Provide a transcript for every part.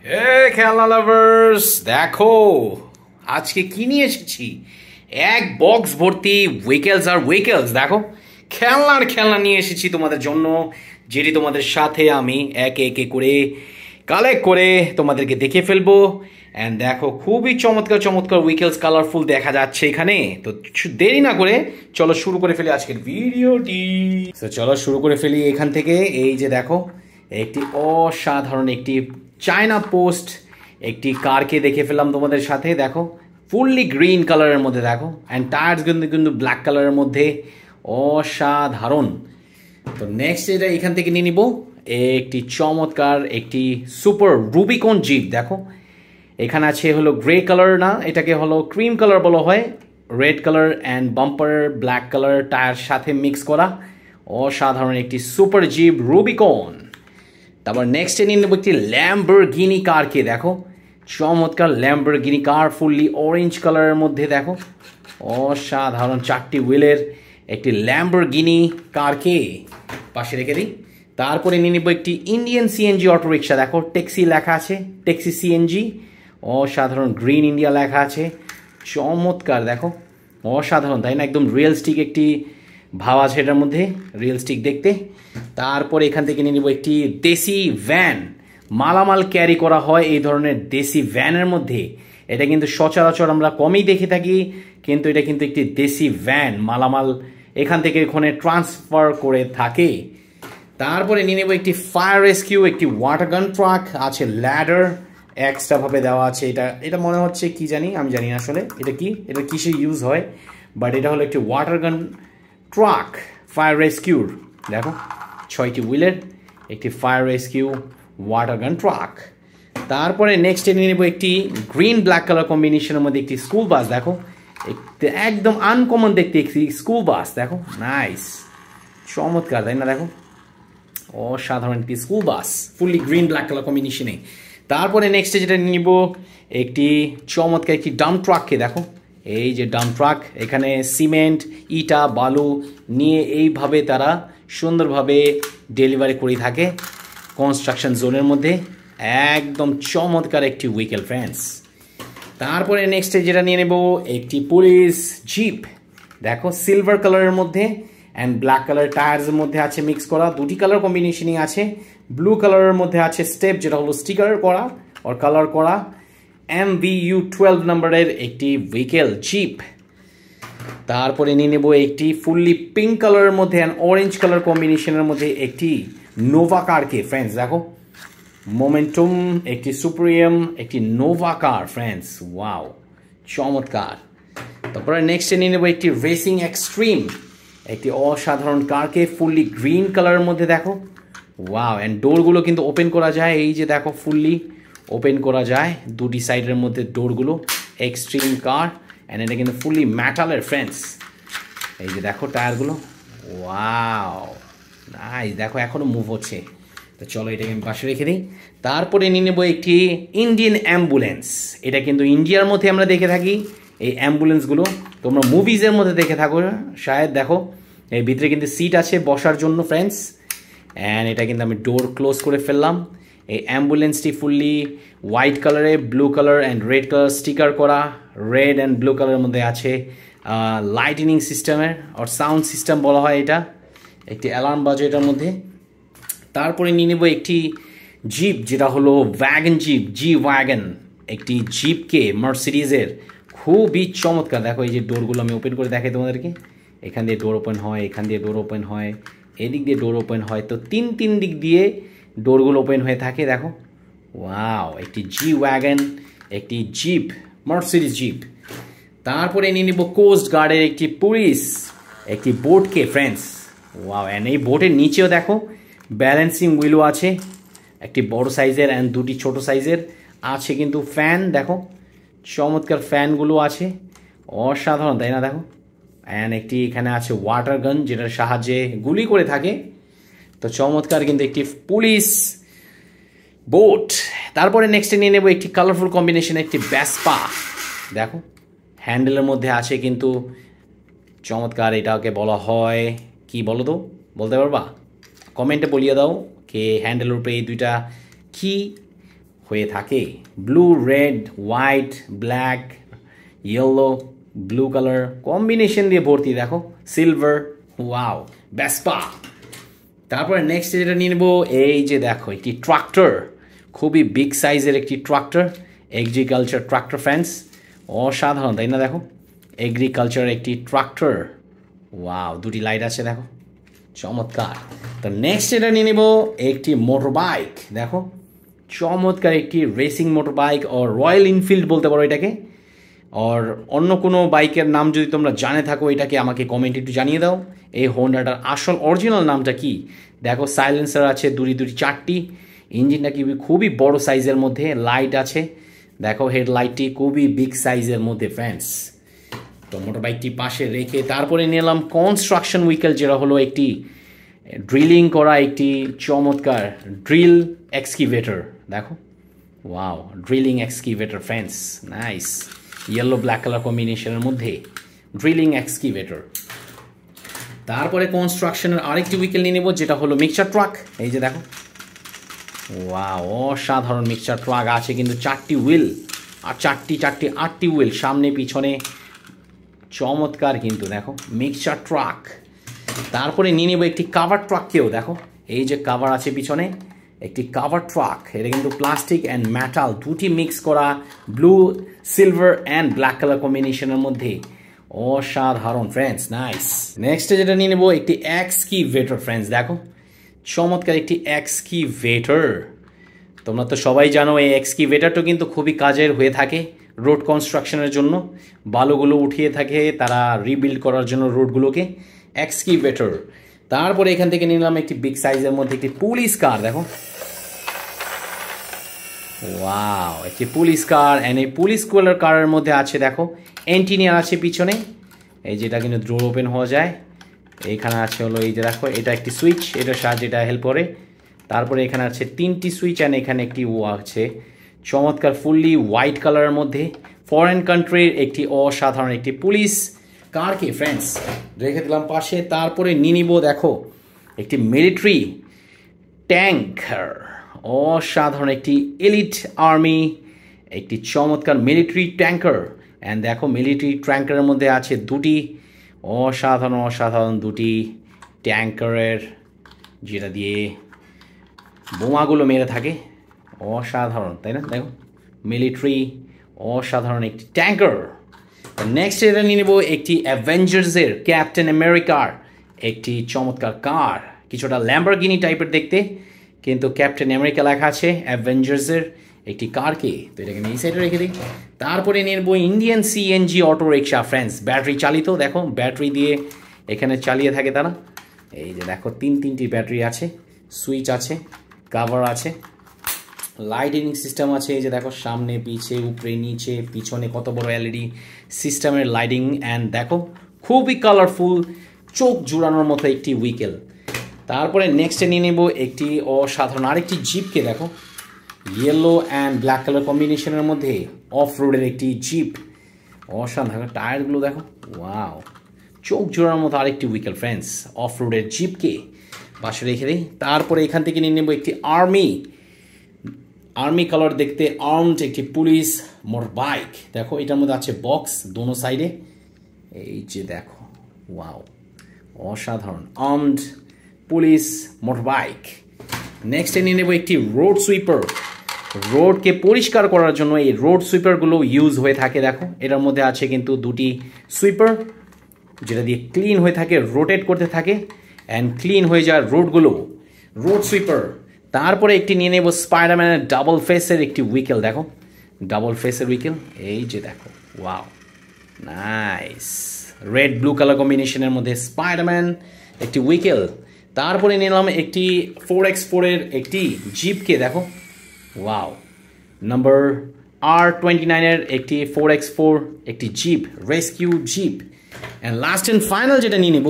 খেলনা লাভার্স দেখো আজকে কি নিয়ে এসেছি। এক বক্স ভর্তি উইকেলস দেখো খেলনা নিয়ে এসেছি তোমাদের জন্য, যেটি তোমাদের সাথে আমি একে একে করে কালেক্ট করে তোমাদেরকে দেখে ফেলবো। অ্যান্ড দেখো খুবই চমৎকার চমৎকার উইকেলস কালারফুল দেখা যাচ্ছে এখানে। তো দেরি না করে চলো শুরু করে ফেলি আজকের ভিডিওটি। তো চলো শুরু করে ফেলি এখান থেকে। এই যে দেখো একটি অসাধারণ একটি চায়না পোস্ট একটি কারকে দেখে ফেললাম তোমাদের সাথে। দেখো ফুললি গ্রিন কালারের মধ্যে দেখো, অ্যান্ড টায়ার্স কিন্তু ব্ল্যাক কালারের মধ্যে, অসাধারণ। তো নেক্সট এটা এখান থেকে নিয়ে নিব একটি চমৎকার একটি সুপার রুবিকন জিপ। দেখো এখানে আছে হলো গ্রে কালার, না এটাকে হলো ক্রিম কালার বলা হয়, red colour and bumper black colour tyre সাথে মিক্স করা, অসাধারণ একটি সুপার জিপ রুবিকন। তারপর নেক্সটে নিয়ে নেবো একটি ল্যাম্বরগিনি কারকে। দেখো চমৎকার ল্যাম্বরগিনি কার, ফুললি অরেঞ্জ কালারের মধ্যে দেখো, অসাধারণ চারটি হুইলের একটি ল্যাম্বরগিনি কারকে পাশে রেখে দিই। তারপরে নিয়ে নেবো একটি ইন্ডিয়ান সিএনজি অটোরিক্সা। দেখো ট্যাক্সি লেখা আছে, ট্যাক্সি সিএনজি, অসাধারণ গ্রিন ইন্ডিয়া লেখা আছে, চমৎকার দেখো, অসাধারণ তাই না, একদম রিয়েলস্টিক একটি ভাব আছে এটার মধ্যে, রিয়েলস্টিক দেখতে। তারপর এখান থেকে নিয়ে নেব একটি দেশি ভ্যান, মালামাল ক্যারি করা হয় এই ধরনের দেশি ভ্যানের মধ্যে। এটা কিন্তু সচরাচর আমরা কমই দেখে থাকি, কিন্তু এটা কিন্তু একটি দেশি ভ্যান, মালামাল এখান থেকে ওখানে ট্রান্সফার করে থাকে। তারপরে নিয়ে নেব একটি ফায়ার রেস্কিউ, একটি ওয়াটার গান ট্রাক আছে, ল্যাডার এক্সট্রাভাবে দেওয়া আছে। এটা মনে হচ্ছে কি জানি, আমি জানি না আসলে এটা কি, এটা কিসে ইউজ হয়, বাট এটা হলো একটি ওয়াটার গান ট্রাক ফায়ার রেস্কিউর। দেখো 6টি হুইলের একটি ফায়ার রেস্কিউ ওয়াটার গান ট্রাক। তারপরে নেক্সটে নিয়ে নেব একটি গ্রিন ব্ল্যাক কালার কম্বিনেশনের মধ্যে একটি স্কুল বাস। দেখো একদম আনকমন দেখতে একটি স্কুল বাস, দেখো নাইস, চমৎকার তাই না, দেখো অসাধারণ একটি school bus fully green black colour কম্বিনেশনে। তারপরে নেক্সটে যেটা নিব একটি চমৎকার একটি ডাম্প ট্রাককে। দেখো এই যে ডাম্প ট্রাক, এখানে সিমেন্ট ইটা বালু নিয়ে এইভাবে তারা সুন্দরভাবে ডেলিভারি করে থাকে কনস্ট্রাকশন জোনের মধ্যে, একদম চমৎকার একটি উইকেল ফ্রেন্ডস। তারপরে নেক্সটে যেটা নিয়ে নেব একটি পুলিশ জিপ। দেখো সিলভার কালারের মধ্যে অ্যান্ড ব্ল্যাক কালার টায়ার্সের মধ্যে আছে মিক্স করা, দুটি কালার কম্বিনেশনই আছে। ব্লু কালারের মধ্যে আছে স্টেপ, যেটা হলো স্টিকার করা আর কালার করা, MVU12 নাম্বারের একটি ভেহিকেল জিপ। তারপরে নিয়ে নেব একটি ফুললি পিঙ্ক কালারের মধ্যে অ্যান্ড অরেঞ্জ কালার কম্বিনেশনের মধ্যে একটি নোভা কারকে ফ্রেন্ডস। দেখো মোমেন্টাম একটি সুপ্রিয়াম একটি নোভা কার ফ্রেন্ডস, ওয়াও চমৎকার। তারপরে নেক্সটে নিয়ে নেব একটি রেসিং এক্সট্রিম, একটি অসাধারণ কারকে ফুললি গ্রিন কালারের মধ্যে। দেখো ওয়াও, অ্যান্ড ডোরগুলো কিন্তু ওপেন করা যায়, এই যে দেখো ফুললি ওপেন করা যায় দুটি সাইডের মধ্যে ডোরগুলো, এক্সট্রিম কার, অ্যান্ড এটা কিন্তু ফুললি মেটালের ফ্রেন্ডস। এই যে দেখো টায়ারগুলো, ওয়াও নাইস, দেখো এখনও মুভ হচ্ছে। তো চলো এটাকে আমি পাশে রেখে দিই। তারপরে নিয়ে নেবো একটি ইন্ডিয়ান অ্যাম্বুলেন্স। এটা কিন্তু ইন্ডিয়ার মধ্যে আমরা দেখে থাকি এই অ্যাম্বুলেন্সগুলো, তোমরা মুভিজের মধ্যে দেখে থাকো শায়দ। দেখো এর ভিতরে কিন্তু সিট আছে বসার জন্য ফ্রেন্ডস, অ্যান্ড এটা কিন্তু আমি ডোর ক্লোজ করে ফেললাম। এই অ্যাম্বুলেন্সটি ফুললি হোয়াইট কালারে blue colour and red colour sticker করা, রেড অ্যান্ড ব্লু কালারের মধ্যে আছে লাইটনিং সিস্টেমের আর সাউন্ড সিস্টেম বলা হয় এটা, একটি অ্যালার্ম বাজে এটার মধ্যে। তারপরে নিয়ে নেব একটি জিপ, যেটা হলো ওয়াগন জিপ, জি ওয়াগন একটি জিপকে মার্সিডিজের, খুবই চমৎকার। দেখো এই যে ডোরগুলো আমি ওপেন করে দেখাই তোমাদেরকে, এখান দিয়ে ডোর ওপেন হয়, এখান দিয়ে ডোর ওপেন হয়, এদিক দিয়ে ডোর ওপেন হয়, তো তিন দিক দিয়ে ডোরগুলো ওপেন হয়ে থাকে। দেখো ওয়াও, একটি জি ওয়াগন একটি জিপ, মার্সিডিজ জিপ। তারপরে নিয়ে নিব কোস্ট গার্ডের একটি পুলিশ একটি বোটকে ফ্রেন্ডস, ওয়াও, অ্যান্ড এই বোটের নিচেও দেখো ব্যালেন্সিং হুইলও আছে, একটি বড় সাইজের অ্যান্ড দুটি ছোট সাইজের আছে কিন্তু ফ্যান। দেখো চমৎকার ফ্যানগুলো আছে, অসাধারণ তাই না, দেখো। অ্যান্ড একটি এখানে আছে ওয়াটার গান, যেটার সাহায্যে গুলি করে থাকে, তো চমৎকার কিন্তু একটি পুলিশ বোট। তারপরে নেক্সটে নিয়ে নেব একটি কালারফুল কম্বিনেশন একটি ভেসপা। দেখো হ্যান্ডেলের মধ্যে আছে কিন্তু চমৎকার, এটাকে বলা হয় কি বলো তো, বলতে পারবা? কমেন্টে বলিয়ে দাও কে হ্যান্ডেলের উপরে এই দুইটা কি হয়ে থাকে। Blue, red, white, black, yellow, blue colour combination দিয়ে ভর্তি দেখো, সিলভার, ওয়াও, ভেসপা। তারপরে নেক্সট যেটা নিয়ে নেবো, এই যে দেখো একটি ট্রাক্টর, খুবই বিগ সাইজের একটি ট্রাক্টর, এগ্রিকালচার ট্রাক্টর ফ্রেন্ডস, অসাধারণ তাই না? দেখো এগ্রিকালচার একটি ট্রাক্টর, ওয়াও, দুটি লাইট আছে দেখো, চমৎকার। তো নেক্সট এটা নিয়ে নেব একটি মোটর বাইক, দেখো চমৎকার একটি রেসিং মোটর বাইক, ও রয়্যাল এনফিল্ড বলতে পারো এটাকে। আর অন্য কোনো বাইকের নাম যদি তোমরা জানে থাকো এটাকে আমাকে কমেন্ট একটু জানিয়ে দাও। এই হোন্ডাটার আসল অরিজিনাল নামটা কি? দেখো সাইলেন্সার আছে দুটি চারটি, ইঞ্জিনটা কি খুবই বড় সাইজের মধ্যে, লাইট আছে দেখো, হেডলাইটটি খুবই বিগ সাইজের মধ্যে ফ্রেন্ডস। তো মোটর বাইকটি পাশে রেখে তারপরে নিলাম কনস্ট্রাকশন উইকেল, যেটা হলো একটি ড্রিলিং করা একটি চমৎকার ড্রিল এক্সকিভেটর, দেখো wow, drilling excavator friends, nice, yellow black colour কম্বিনেশনের মধ্যে ড্রিলিং এক্সকিভেটর। তারপরে কনস্ট্রাকশনের আরেকটি উইকেল নিয়ে নেব, যেটা হলো মিক্সচার ট্রাক, এই যে দেখো ওয়াও, অসাধারণ মিক্সচার ট্রাক আছে কিন্তু চারটি হুইল, আর চারটি 8টি হুইল সামনে পিছনে, চমৎকার কিন্তু দেখো মিক্সচার ট্রাক। তারপরে নিয়ে নেব একটি কাভার ট্রাককেও, দেখো এই যে কাভার আছে পিছনে, একটি কাভার ট্রাক, এটা কিন্তু প্লাস্টিক অ্যান্ড মেটাল দুটি মিক্স করা, blue, silver and black colour কম্বিনেশনের মধ্যে, অসাধারণ ফ্রেন্ডস, নাইস। নেক্সটে যেটা নিয়ে নেব একটি এক্সকিভেটর ফ্রেন্ডস, দেখো চমৎকার একটি এক্সকিভেটর। তোমরা তো সবাই জানো এই এক্সকিভেটরটা কিন্তু খুবই কাজের হয়ে থাকে রোড কনস্ট্রাকশনের জন্য, বালুগুলো উঠিয়ে থাকে তারা রিবিল্ড করার জন্য রোডগুলোকে, এক্সকিভেটর। তারপরে এখান থেকে নিলাম একটি বিগ সাইজের মধ্যে একটি পুলিশ কার, দেখো ওয়াও, একটি পুলিশ কার, অ্যান্ড এই পুলিশ কারের মধ্যে আছে দেখো এন্টিনিয়ার আছে পিছনে, এই যেটা কিন্তু ডোর ওপেন হওয়া যায়, এইখানে আছে হলো এই যে দেখো এটা একটি সুইচ, এটার সাহায্যে এটা হেল্প করে। তারপরে এখানে আছে 3টি সুইচ, অ্যান্ড এখানে একটি ও আছে চমৎকার ফুললি হোয়াইট কালারের মধ্যে, ফরেন কান্ট্রির একটি অসাধারণ একটি পুলিশ কারকে ফ্রেন্ডস রেখে দিলাম পাশে। তারপরে নিয়ে নিব দেখো একটি মিলিটারি ট্যাঙ্কার, অসাধারণ একটি এলিট আর্মি একটি চমৎকার মিলিটারি ট্যাঙ্কার, অ্যান্ড দেখো মিলিটারি ট্যাঙ্কারের মধ্যে আছে দুটি অসাধারণ দুটি ট্যাঙ্কারের, যেটা দিয়ে বোমাগুলো মেরে থাকে, অসাধারণ তাই না? দেখো মিলিটারি অসাধারণ একটি ট্যাঙ্কার। নেক্সট এটা নিয়ে নেব একটি অ্যাভেঞ্জার্সের ক্যাপ্টেন আমেরিকার একটি চমৎকার কার, কিছুটা ল্যাম্বরগিনি টাইপের দেখতে, কিন্তু ক্যাপ্টেন আমেরিকা লেখা আছে, অ্যাভেঞ্জার্সের একটি কারকে, তো এটাকে এই সাইডে রেখে দিই। তারপরে নিয়ে নেব Indian CNG auto rickshaw friends, battery চালিত, দেখো ব্যাটারি দিয়ে এখানে চালিয়ে থাকে তারা, এই যে দেখো তিনটি ব্যাটারি আছে, সুইচ আছে, কাভার আছে, লাইটিং সিস্টেম আছে, এই যে দেখো সামনে পিছে উপরে নিচে পিছনে কত বড় এলইডি সিস্টেমের লাইটিং, অ্যান্ড দেখো খুবই কালারফুল, চোখ জুড়ানোর মতো একটি উইকেল। তারপরে নেক্সটে নিয়ে নেব একটি অসাধারণ আরেকটি জিপকে, দেখো ইয়েলো অ্যান্ড ব্ল্যাক কালার কম্বিনেশনের মধ্যে অফ রোডের একটি জিপ, অসাধারণ টায়ারগুলো দেখো ওয়াও, চোখ জোড়ানোর মতো আরেকটি উইকেল ফ্রেন্ডস, অফ রোডের জিপকে পাশে রেখে দিই। তারপরে এখান থেকে নিয়ে নেব একটি আর্মি কালার দেখতে আর্মড একটি পুলিশ মোটর বাইক, দেখো এটার মধ্যে আছে বক্স দোনো সাইডে, এই যে দেখো ওয়াও, অসাধারণ আর্মড পুলিশ মোটর বাইক। নেক্সটে নিয়ে নেব একটি রোড সুইপার, রোডকে পরিষ্কার করার জন্য এই রোড সুইপারগুলো ইউজ হয়ে থাকে, দেখো এটার মধ্যে আছে কিন্তু দুটি সুইপার, যেটা দিয়ে ক্লিন হয়ে থাকে, রোটেট করতে থাকে অ্যান্ড ক্লিন হয়ে যায় রোডগুলো, রোড সুইপার। তারপরে একটি নিয়ে নেব স্পাইডারম্যানের ডাবল ফেসের একটি উইকেল, দেখো ডাবল ফেসের উইকেল, এই যে দেখো wow nice, red blue colour কম্বিনেশনের মধ্যে স্পাইডারম্যান একটি উইকেল। তারপরে নিলাম একটি 4x4 এর একটি জিপকে, দেখো ওয়াও, নাম্বার R29 এর একটি 4x4 একটি jeep, rescue jeep. And last and final যেটা নিয়ে নেব,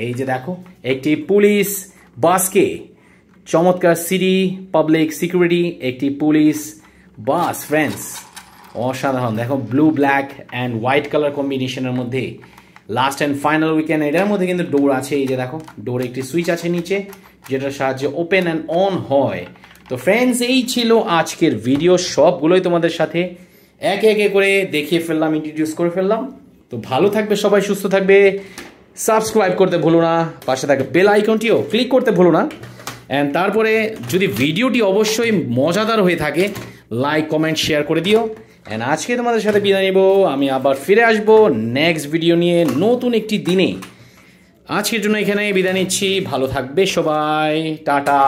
এই যে দেখো একটি পুলিশ বাসকে, চমৎকার সিটি পাবলিক সিকিউরিটি একটি পুলিশ বাস ফ্রেন্ডস, অসাধারণ দেখো blue black and white colour কম্বিনেশনের মধ্যে, লাস্ট অ্যান্ড ফাইনাল উইকেন্ড। এটার মধ্যে কিন্তু ডোর আছে, এই যে দেখো ডোর একটি সুইচ আছে নিচে, যেটার সাহায্যে ওপেন অ্যান্ড অন হয় তো ফ্রেন্ডস, এই ছিল আজকের ভিডিও। সবগুলোই তোমাদের সাথে একে একে করে দেখিয়ে ফেললাম, ইন্ট্রোডিউস করে ফেললাম। তো ভালো থাকবে সবাই, সুস্থ থাকবে, সাবস্ক্রাইব করতে ভুলো না, পাশে থাকা বেল আইকনটিও ক্লিক করতে ভুলো না। অ্যান্ড তারপরে যদি ভিডিওটি অবশ্যই মজাদার হয়ে থাকে, লাইক কমেন্ট শেয়ার করে দিও। অ্যান্ড আজকে তোমাদের সাথে বিদায় নেব, আমি আবার ফিরে আসবো নেক্সট ভিডিও নিয়ে নতুন একটি দিনে। আজকের জন্য এখানে বিদায় নিচ্ছি, ভালো থাকবে সবাই, টাটা।